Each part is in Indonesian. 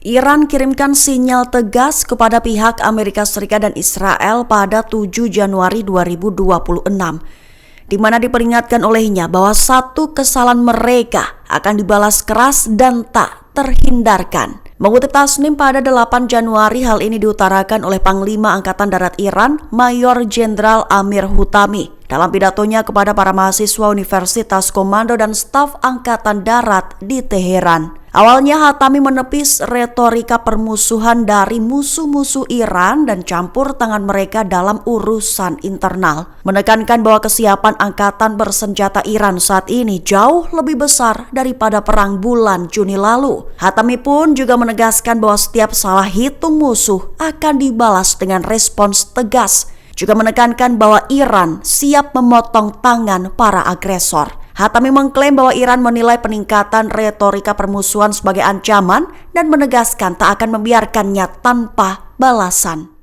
Iran kirimkan sinyal tegas kepada pihak Amerika Serikat dan Israel pada 7 Januari 2026, di mana diperingatkan olehnya bahwa satu kesalahan mereka akan dibalas keras dan tak terhindarkan. Mengutip Tasnim pada 8 Januari, hal ini diutarakan oleh Panglima Angkatan Darat Iran, Mayor Jenderal Amir Hutami, dalam pidatonya kepada para mahasiswa Universitas Komando dan Staf Angkatan Darat di Teheran. Awalnya Hatami menepis retorika permusuhan dari musuh-musuh Iran dan campur tangan mereka dalam urusan internal, menekankan bahwa kesiapan angkatan bersenjata Iran saat ini jauh lebih besar daripada perang bulan Juni lalu. Hatami pun juga menegaskan bahwa setiap salah hitung musuh akan dibalas dengan respons tegas, juga menekankan bahwa Iran siap memotong tangan para agresor. Hatami mengklaim bahwa Iran menilai peningkatan retorika permusuhan sebagai ancaman dan menegaskan tak akan membiarkannya tanpa balasan.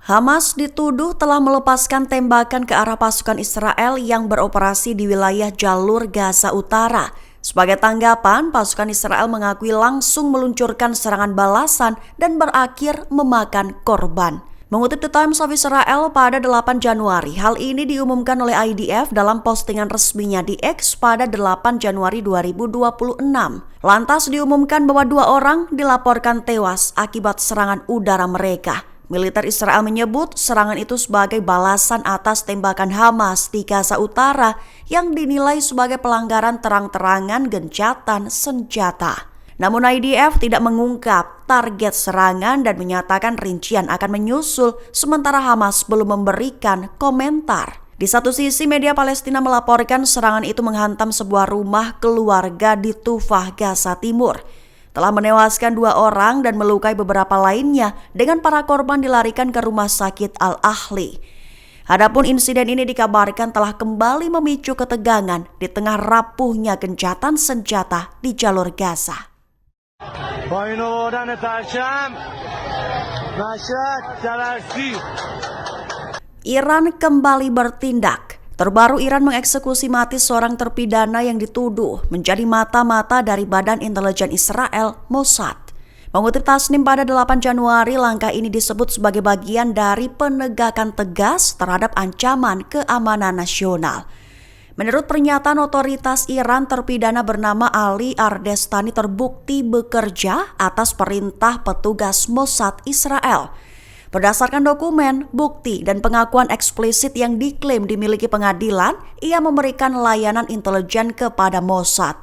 Hamas dituduh telah melepaskan tembakan ke arah pasukan Israel yang beroperasi di wilayah jalur Gaza Utara. Sebagai tanggapan, pasukan Israel mengakui langsung meluncurkan serangan balasan dan berakhir memakan korban. Mengutip The Times of Israel pada 8 Januari, hal ini diumumkan oleh IDF dalam postingan resminya di X pada 8 Januari 2026. Lantas diumumkan bahwa 2 orang dilaporkan tewas akibat serangan udara mereka. Militer Israel menyebut serangan itu sebagai balasan atas tembakan Hamas di Gaza Utara yang dinilai sebagai pelanggaran terang-terangan gencatan senjata. Namun IDF tidak mengungkap target serangan dan menyatakan rincian akan menyusul, sementara Hamas belum memberikan komentar. Di satu sisi, media Palestina melaporkan serangan itu menghantam sebuah rumah keluarga di Tufah, Gaza Timur, telah menewaskan 2 orang dan melukai beberapa lainnya, dengan para korban dilarikan ke rumah sakit Al-Ahli. Adapun insiden ini dikabarkan telah kembali memicu ketegangan di tengah rapuhnya gencatan senjata di jalur Gaza. Iran kembali bertindak. Terbaru, Iran mengeksekusi mati seorang terpidana yang dituduh menjadi mata-mata dari Badan Intelijen Israel, Mossad. Mengutip Tasnim pada 8 Januari, langkah ini disebut sebagai bagian dari penegakan tegas terhadap ancaman keamanan nasional. Menurut pernyataan otoritas Iran, terpidana bernama Ali Ardestani terbukti bekerja atas perintah petugas Mossad Israel. Berdasarkan dokumen, bukti, dan pengakuan eksplisit yang diklaim dimiliki pengadilan, ia memberikan layanan intelijen kepada Mossad.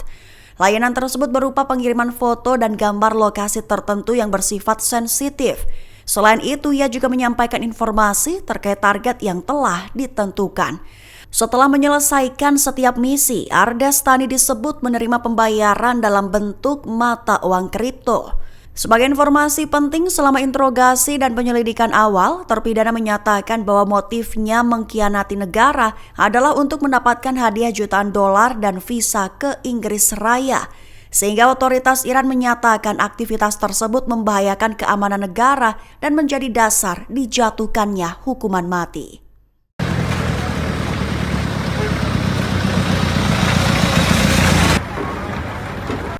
Layanan tersebut berupa pengiriman foto dan gambar lokasi tertentu yang bersifat sensitif. Selain itu, ia juga menyampaikan informasi terkait target yang telah ditentukan. Setelah menyelesaikan setiap misi, Ardestani disebut menerima pembayaran dalam bentuk mata uang kripto. Sebagai informasi penting, selama interogasi dan penyelidikan awal, terpidana menyatakan bahwa motifnya mengkhianati negara adalah untuk mendapatkan hadiah jutaan dolar dan visa ke Inggris Raya, sehingga otoritas Iran menyatakan aktivitas tersebut membahayakan keamanan negara dan menjadi dasar dijatuhkannya hukuman mati.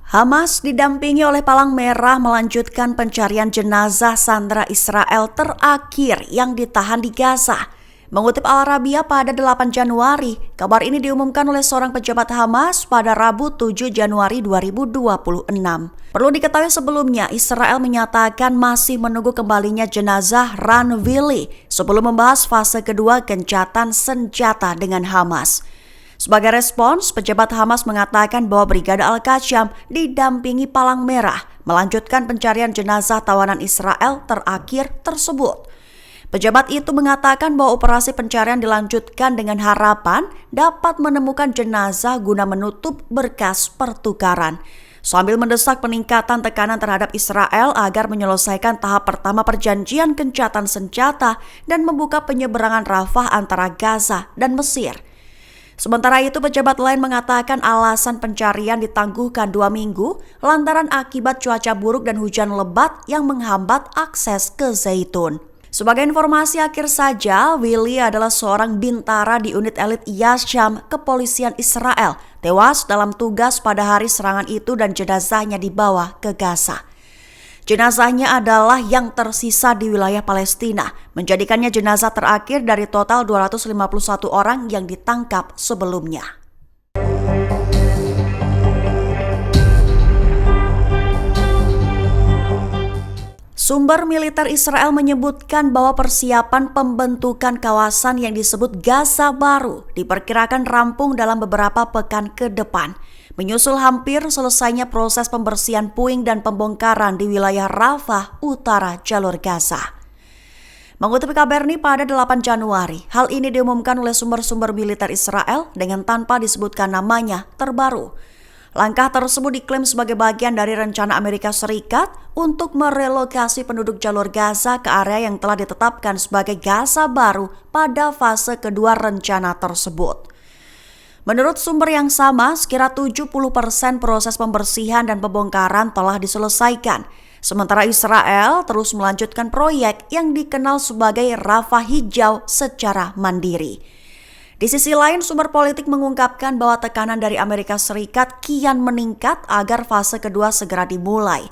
Hamas didampingi oleh Palang Merah melanjutkan pencarian jenazah sandera Israel terakhir yang ditahan di Gaza. Mengutip Al Arabiya pada 8 Januari, kabar ini diumumkan oleh seorang pejabat Hamas pada Rabu 7 Januari 2026. Perlu diketahui sebelumnya, Israel menyatakan masih menunggu kembalinya jenazah Ran Vili sebelum membahas fase kedua gencatan senjata dengan Hamas. Sebagai respons, pejabat Hamas mengatakan bahwa Brigade Al-Qassam didampingi Palang Merah melanjutkan pencarian jenazah tawanan Israel terakhir tersebut. Pejabat itu mengatakan bahwa operasi pencarian dilanjutkan dengan harapan dapat menemukan jenazah guna menutup berkas pertukaran, sambil mendesak peningkatan tekanan terhadap Israel agar menyelesaikan tahap pertama perjanjian gencatan senjata dan membuka penyeberangan Rafah antara Gaza dan Mesir. Sementara itu, pejabat lain mengatakan alasan pencarian ditangguhkan 2 minggu lantaran akibat cuaca buruk dan hujan lebat yang menghambat akses ke Zaitun. Sebagai informasi akhir saja, Willy adalah seorang bintara di unit elit Yasham kepolisian Israel, tewas dalam tugas pada hari serangan itu dan jenazahnya dibawa ke Gaza. Jenazahnya adalah yang tersisa di wilayah Palestina, menjadikannya jenazah terakhir dari total 251 orang yang ditangkap sebelumnya. Sumber militer Israel menyebutkan bahwa persiapan pembentukan kawasan yang disebut Gaza Baru diperkirakan rampung dalam beberapa pekan ke depan, menyusul hampir selesainya proses pembersihan puing dan pembongkaran di wilayah Rafah, utara jalur Gaza. Mengutip KBRI pada 8 Januari, hal ini diumumkan oleh sumber-sumber militer Israel dengan tanpa disebutkan namanya terbaru. Langkah tersebut diklaim sebagai bagian dari rencana Amerika Serikat untuk merelokasi penduduk jalur Gaza ke area yang telah ditetapkan sebagai Gaza Baru pada fase kedua rencana tersebut. Menurut sumber yang sama, sekira 70% proses pembersihan dan pembongkaran telah diselesaikan. Sementara Israel terus melanjutkan proyek yang dikenal sebagai Rafah Hijau secara mandiri. Di sisi lain, sumber politik mengungkapkan bahwa tekanan dari Amerika Serikat kian meningkat agar fase kedua segera dimulai.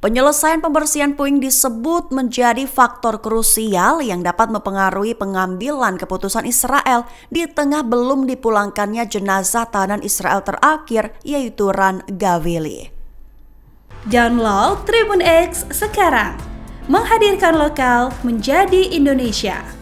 Penyelesaian pembersihan puing disebut menjadi faktor krusial yang dapat mempengaruhi pengambilan keputusan Israel di tengah belum dipulangkannya jenazah tahanan Israel terakhir, yaitu Ran Gavili. Download Tribun X sekarang, menghadirkan lokal menjadi Indonesia.